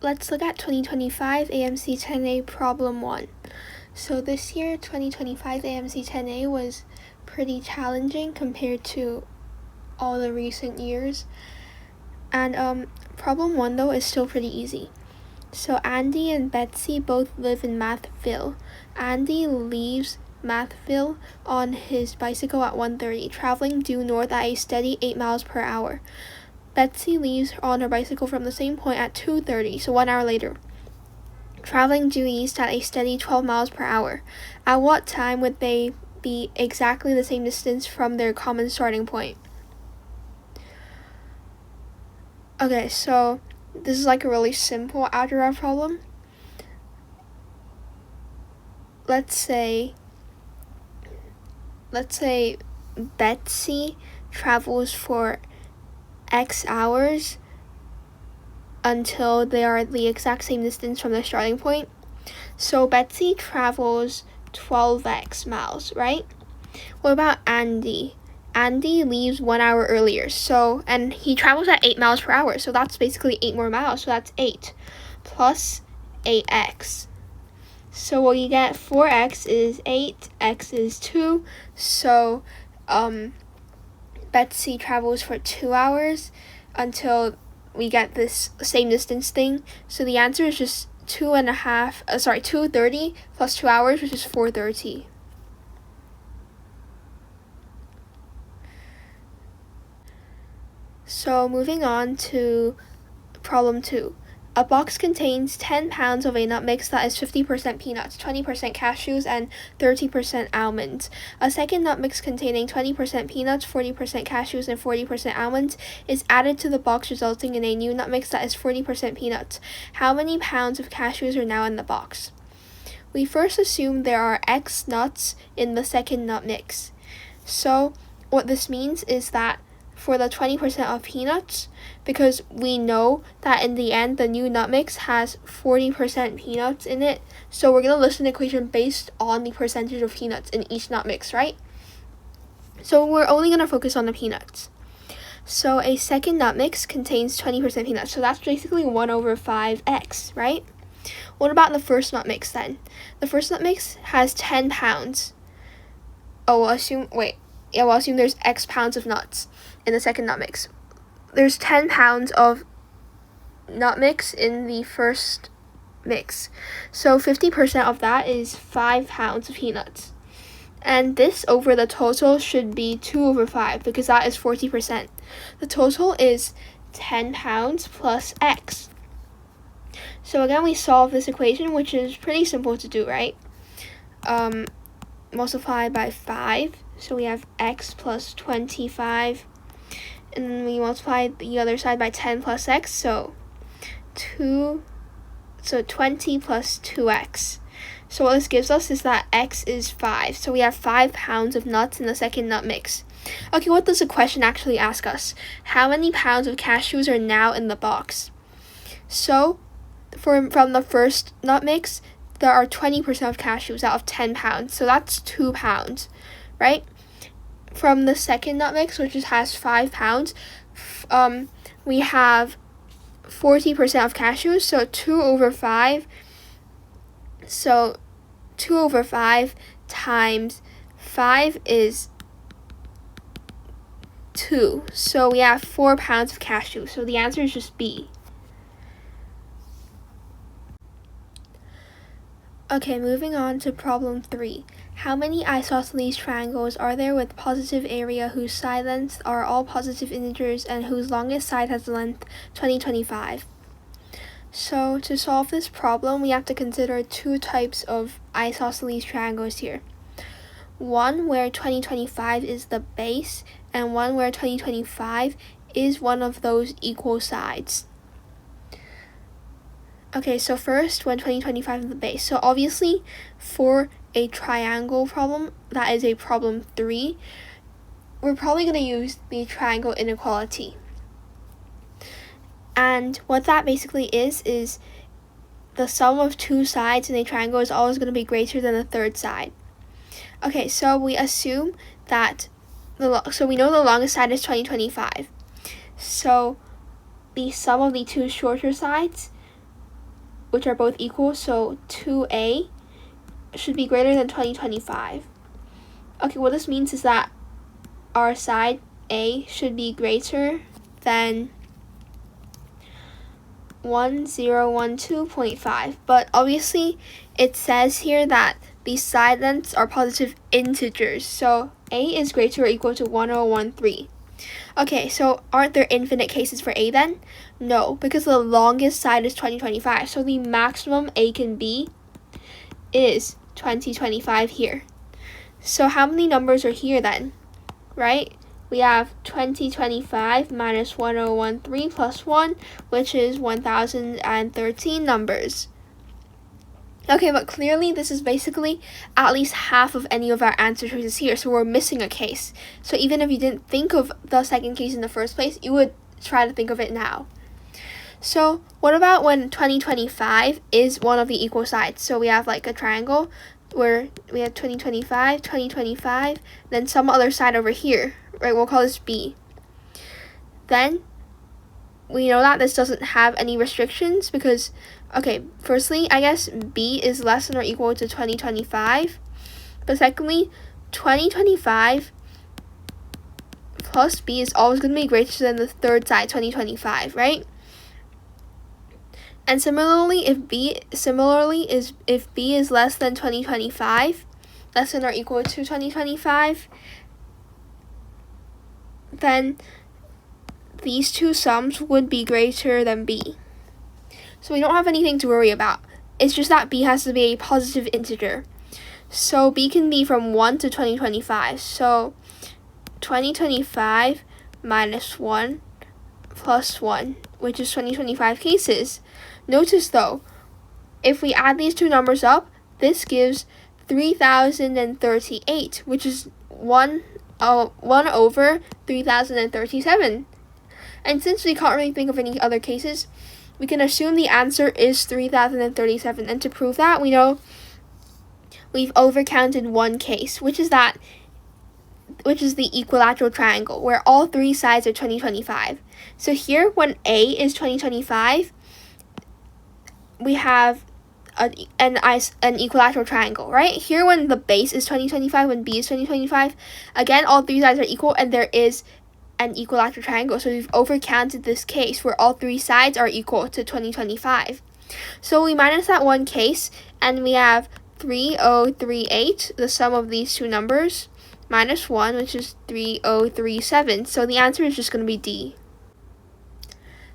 let's look at 2025 AMC 10A problem 1. So this year, 2025 AMC 10A was pretty challenging compared to all the recent years. And problem 1 though is still pretty easy. So Andy and Betsy both live in Mathville. Andy leaves Mathville on his bicycle at 1:30, traveling due north at a steady 8 miles per hour. Betsy leaves on her bicycle from the same point at 2:30, so 1 hour later, traveling due east at a steady 12 miles per hour. At what time would they be exactly the same distance from their common starting point? Okay, so this is like a really simple algebra problem. Let's say Betsy travels for X hours until they are the exact same distance from the starting point. So Betsy travels 12x miles, right? What about Andy? Andy leaves 1 hour earlier, and he travels at 8 miles per hour, so that's basically 8 more miles, so that's 8 plus 8x. So what you get, 4x is 8, x is 2, so Betsy travels for 2 hours until we get this same distance thing. So the answer is just 2:30 plus 2 hours, which is 4:30. So moving on to problem 2. A box contains 10 pounds of a nut mix that is 50% peanuts, 20% cashews, and 30% almonds. A second nut mix containing 20% peanuts, 40% cashews, and 40% almonds is added to the box, resulting in a new nut mix that is 40% peanuts. How many pounds of cashews are now in the box? We first assume there are X nuts in the second nut mix. So what this means is that for the 20% of peanuts, because we know that in the end the new nut mix has 40% peanuts in it, so we're going to list an equation based on the percentage of peanuts in each nut mix, right? So we're only going to focus on the peanuts. So a second nut mix contains 20% peanuts, so that's basically 1/5x, right? What about the first nut mix then? The first nut mix has 10 pounds. We'll assume there's X pounds of nuts in the second nut mix. There's 10 pounds of nut mix in the first mix. So 50% of that is 5 pounds of peanuts. And this over the total should be 2/5 because that is 40%. The total is 10 pounds plus X. So again, we solve this equation, which is pretty simple to do, right? Multiply by 5. So we have X plus 25. And then we multiply the other side by 10 plus X. So 20 plus 2X. So what this gives us is that X is 5. So we have 5 pounds of nuts in the second nut mix. Okay, what does the question actually ask us? How many pounds of cashews are now in the box? So from the first nut mix, there are 20% of cashews out of 10 pounds. So that's 2 pounds, right? From the second nut mix, which has 5 pounds, we have 40% of cashews, so 2/5. So 2/5 times 5 is 2. So we have 4 pounds of cashews. So the answer is just B. Okay, moving on to problem 3. How many isosceles triangles are there with positive area whose side lengths are all positive integers and whose longest side has the length 2025? So to solve this problem, we have to consider 2 types of isosceles triangles here. One where 2025 is the base, and one where 2025 is one of those equal sides. Okay, so first, when 2025 is the base. So obviously, for a triangle problem, that is a problem 3, we're probably going to use the triangle inequality. And what that basically is the sum of 2 sides in a triangle is always going to be greater than the third side. Okay, so we assume that so we know the longest side is 2025. So the sum of the 2 shorter sides which are both equal, so 2a should be greater than 2025. Okay, what this means is that our side A should be greater than 1012.5, but obviously it says here that these side lengths are positive integers, so A is greater or equal to 1013. Okay, so aren't there infinite cases for A then? No, because the longest side is 2025, so the maximum A can be is 2025 here. So how many numbers are here then, right? We have 2025 minus 1013 plus 1, which is 1013 numbers. Okay, but clearly this is basically at least half of any of our answer choices here, so we're missing a case. So even if you didn't think of the second case in the first place, you would try to think of it now. So what about when 2025 is one of the equal sides? So we have like a triangle where we have 2025, 2025, then some other side over here, right? We'll call this B. Then we know that this doesn't have any restrictions because, okay, firstly, I guess B is less than or equal to 2025. But secondly, 2025 plus B is always going to be greater than the third side, 2025, right? And similarly, if B is less than 2025, less than or equal to 2025, then these two sums would be greater than B. So we don't have anything to worry about. It's just that B has to be a positive integer. So B can be from 1 to 2025. So 2025 minus 1 plus 1, which is 2025 cases. Notice though, if we add these two numbers up, this gives 3038, which is 1 over 3037. And since we can't really think of any other cases, we can assume the answer is 3037. And to prove that, we know we've overcounted one case, which is the equilateral triangle, where all three sides are 2025. So here, when A is 2025, we have an equilateral triangle, right? Here, when the base is 2025, when B is 2025, again, all three sides are equal, and there is an equilateral triangle. So we've overcounted this case where all three sides are equal to 2025. So we minus that one case, and we have 3038, the sum of these two numbers, minus 1, which is 3037. So the answer is just going to be D.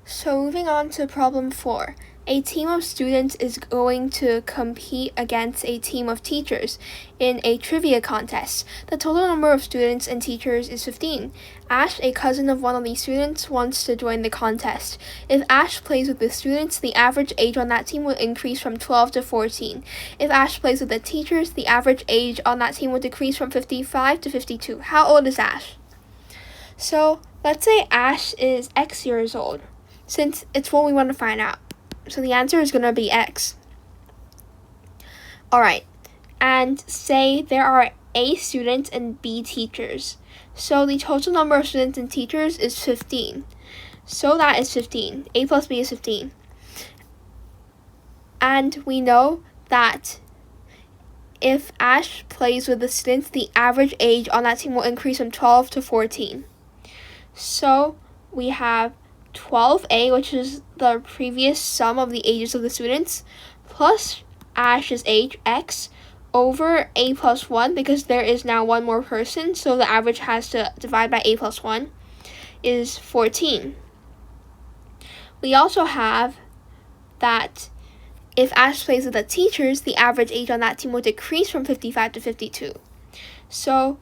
So moving on to problem 4. A team of students is going to compete against a team of teachers in a trivia contest. The total number of students and teachers is 15. Ash, a cousin of one of these students, wants to join the contest. If Ash plays with the students, the average age on that team will increase from 12 to 14. If Ash plays with the teachers, the average age on that team will decrease from 55 to 52. How old is Ash? So let's say Ash is X years old, since it's what we want to find out. So the answer is going to be X. Alright, and say there are A students and B teachers. So the total number of students and teachers is 15. So that is 15. A plus B is 15. And we know that if Ash plays with the students, the average age on that team will increase from 12 to 14. So we have 12A, which is the previous sum of the ages of the students, plus Ash's age, X, over A plus 1, because there is now one more person, so the average has to divide by A plus 1, is 14. We also have that if Ash plays with the teachers, the average age on that team will decrease from 55 to 52. So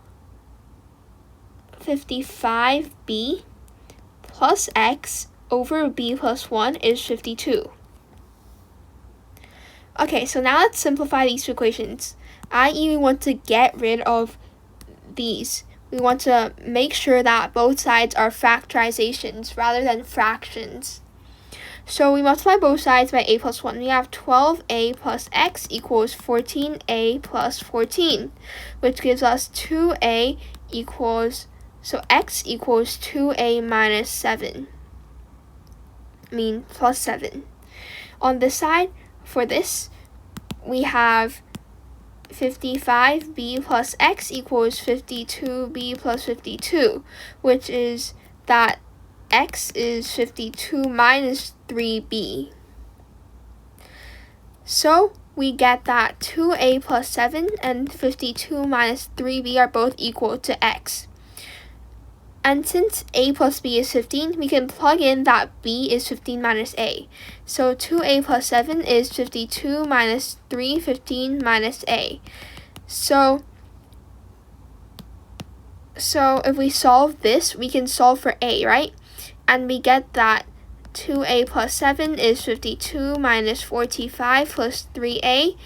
55B plus X over B plus 1 is 52. Okay, so now let's simplify these two equations, i.e. we want to get rid of these. We want to make sure that both sides are factorizations rather than fractions. So we multiply both sides by A plus 1. We have 12A plus X equals 14A plus 14, which gives us 2A equals, so X equals 2A minus 7. Plus 7. On this side, for this, we have 55b plus x equals 52b plus 52, which is that x is 52 minus 3b. So we get that 2a plus 7 and 52 minus 3b are both equal to x. And since a plus b is 15, we can plug in that b is 15 minus a. So 2a plus 7 is 52 minus 3, 15 minus a. So if we solve this, we can solve for a, right? And we get that 2a plus 7 is 52 minus 45 plus 3a.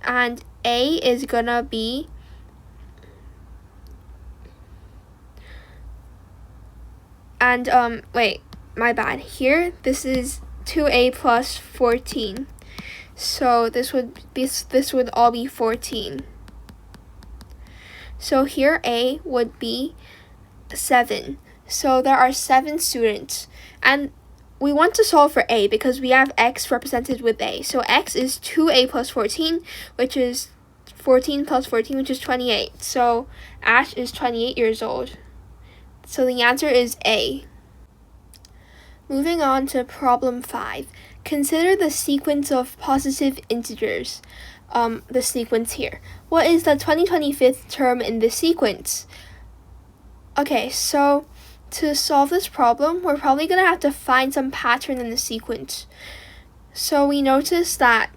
And a is gonna be wait, my bad. Here, this is 2a plus 14. So this would all be 14. So here a would be 7. So there are 7 students. And we want to solve for a because we have x represented with a. So x is 2a plus 14, which is 14 plus 14, which is 28. So Ash is 28 years old. So the answer is A. Moving on to problem 5. Consider the sequence of positive integers. The sequence here. What is the 2025th term in this sequence? Okay, so to solve this problem, we're probably going to have to find some pattern in the sequence. So we notice that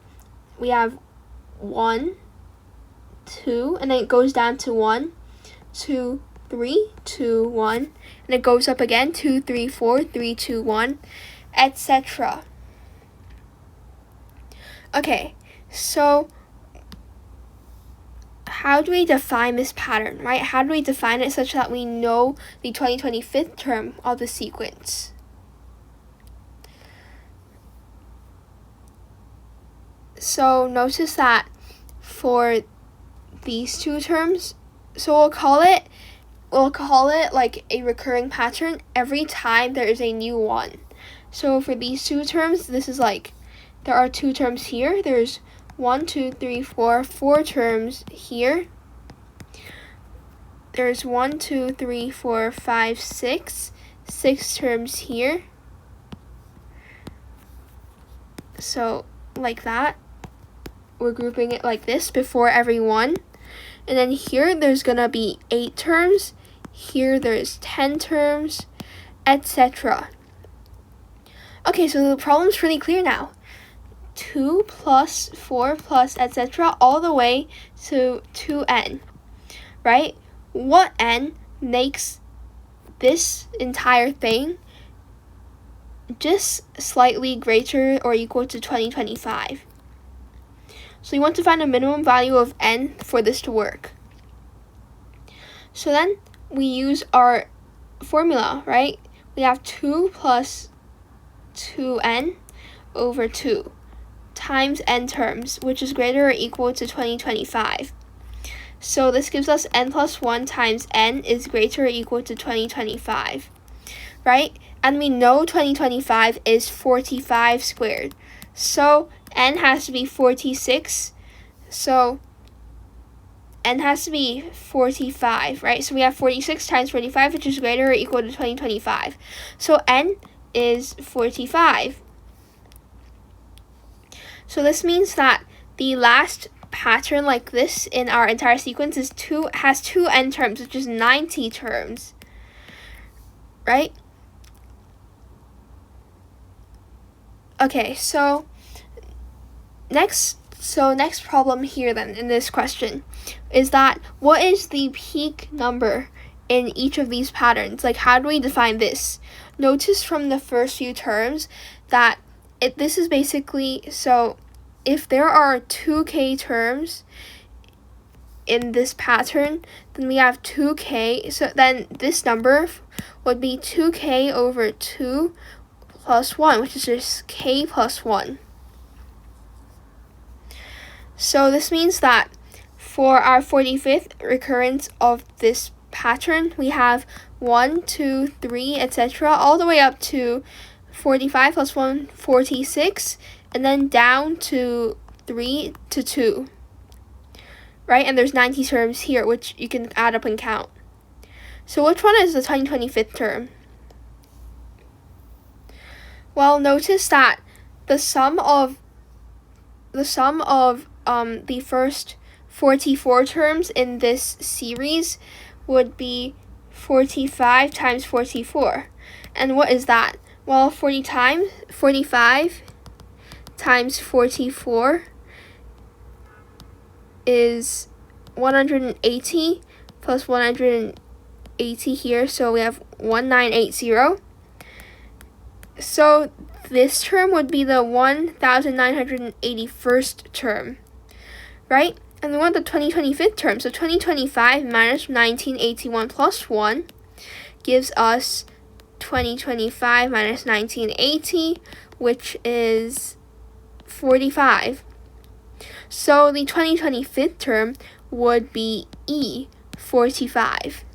we have 1, 2, and then it goes down to 1, 2, 3, 2, 1, and it goes up again, 2, 3, 4, 3, 2, 1, etc. Okay, so how do we define this pattern, right? How do we define it such that we know the 2025th term of the sequence? So notice that for these two terms, so we'll call it like a recurring pattern every time there is a new one. So for these two terms, this is like, there are 2 terms here. There's 1, 2, 3, 4 terms here. There's 1, 2, 3, 4, 5, 6 terms here. So like that, we're grouping it like this before every one. And then here there's gonna be 8 terms. Here there's 10 terms, etc. Okay, so the problem's pretty clear now. 2 plus 4 plus etc. all the way to 2n, right? What n makes this entire thing just slightly greater or equal to 2025? So you want to find a minimum value of n for this to work. So then we use our formula, right? We have 2 plus 2n over 2 times n terms, which is greater or equal to 2025. So this gives us n plus 1 times n is greater or equal to 2025, right? And we know 2025 is 45 squared. So n has to be 46. So n has to be 45, right? So we have 46 times 45, which is greater or equal to 2025. So n is 45. So this means that the last pattern like this in our entire sequence has 2 n terms, which is 90 terms, right? Okay, so next problem here then in this question is that what is the peak number in each of these patterns? Like, how do we define this? Notice from the first few terms that this is basically, so if there are 2k terms in this pattern, then we have 2k, so then this number would be 2k over 2 plus 1, which is just k plus 1. So this means that for our 45th recurrence of this pattern, we have 1, 2, 3, etc. all the way up to 45 plus 1, 46, and then down to 3 to 2, right? And there's 90 terms here, which you can add up and count. So which one is the 2025th term? Well, notice that the sum of the first 44 terms in this series would be 45 times 44. And what is that? Well, 45 times 44 is 180 plus 180 here, so we have 1980. So this term would be the 1981st term, right? And we want the 2025th term. So 2025 minus 1981 plus 1 gives us 2025 minus 1980, which is 45. So the 2025th term would be E, 45.